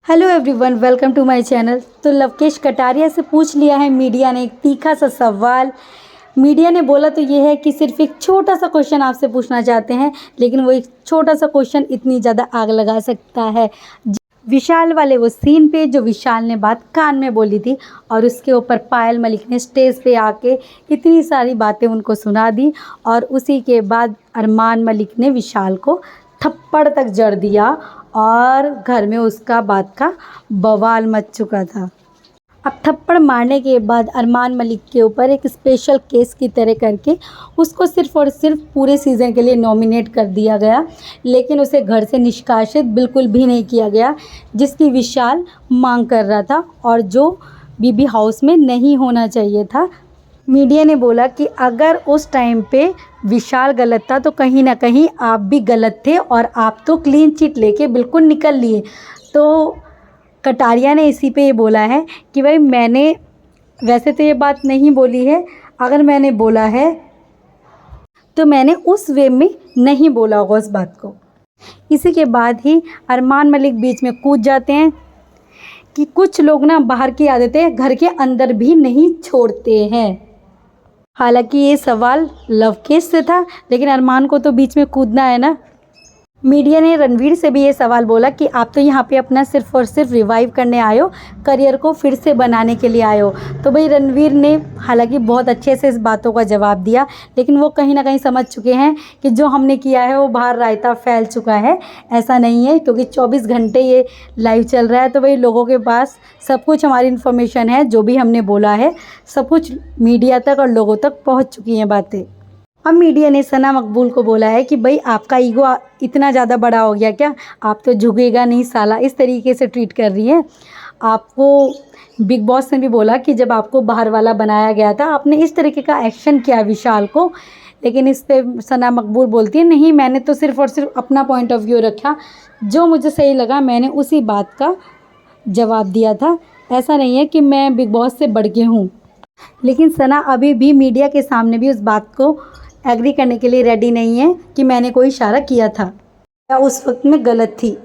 Hello everyone, welcome to my channel. तो लवकेश कटारिया से पूछ लिया है मीडिया ने एक तीखा सा सवाल। मीडिया ने बोला तो ये है कि सिर्फ एक छोटा सा क्वेश्चन आपसे पूछना चाहते हैं, लेकिन वो एक छोटा सा क्वेश्चन इतनी ज़्यादा आग लगा सकता है। विशाल वाले वो सीन पे जो विशाल ने बात कान में बोली थी और उसके ऊपर पायल मलिक ने स्टेज पे आके इतनी सारी बातें उनको सुना दी और उसी के बाद अरमान मलिक ने विशाल को थप्पड़ तक जड़ दिया और घर में उसका बात का बवाल मच चुका था। अब थप्पड़ मारने के बाद अरमान मलिक के ऊपर एक स्पेशल केस की तरह करके उसको सिर्फ़ और सिर्फ पूरे सीज़न के लिए नॉमिनेट कर दिया गया, लेकिन उसे घर से निष्कासित बिल्कुल भी नहीं किया गया, जिसकी विशाल मांग कर रहा था और जो बीबी हाउस में नहीं होना चाहिए था। मीडिया ने बोला कि अगर उस टाइम पे विशाल गलत था तो कहीं ना कहीं आप भी गलत थे और आप तो क्लीन चिट लेके बिल्कुल निकल लिए। तो कटारिया ने इसी पे ये बोला है कि भाई मैंने वैसे तो ये बात नहीं बोली है, अगर मैंने बोला है तो मैंने उस वे में नहीं बोला होगा उस बात को। इसी के बाद ही अरमान मलिक बीच में कूद जाते हैं कि कुछ लोग ना बाहर की आदतें घर के अंदर भी नहीं छोड़ते हैं। हालांकि ये सवाल लवकेश से था, लेकिन अरमान को तो बीच में कूदना है ना। मीडिया ने रणवीर से भी ये सवाल बोला कि आप तो यहाँ पे अपना सिर्फ और सिर्फ रिवाइव करने आए हो, करियर को फिर से बनाने के लिए आए हो। तो भाई रणवीर ने हालांकि बहुत अच्छे से इस बातों का जवाब दिया, लेकिन वो कहीं ना कहीं समझ चुके हैं कि जो हमने किया है वो बाहर रायता फैल चुका है। ऐसा नहीं है, क्योंकि 24 घंटे ये लाइव चल रहा है, तो भाई लोगों के पास सब कुछ हमारी इन्फॉर्मेशन है, जो भी हमने बोला है सब कुछ मीडिया तक और लोगों तक पहुँच चुकी हैं बातें। अब मीडिया ने सना मकबूल को बोला है कि भाई आपका ईगो इतना ज़्यादा बड़ा हो गया क्या, आप तो झुकेगा नहीं साला, इस तरीके से ट्रीट कर रही है। आपको बिग बॉस ने भी बोला कि जब आपको बाहर वाला बनाया गया था आपने इस तरीके का एक्शन किया विशाल को, लेकिन इस पर सना मकबूल बोलती है नहीं, मैंने तो सिर्फ और सिर्फ अपना पॉइंट ऑफ व्यू रखा, जो मुझे सही लगा मैंने उसी बात का जवाब दिया था। ऐसा नहीं है कि मैं बिग बॉस से बढ़ के हूँ। लेकिन सना अभी भी मीडिया के सामने भी उस बात को एग्री करने के लिए रेडी नहीं है कि मैंने कोई इशारा किया था या उस वक्त में गलत थी।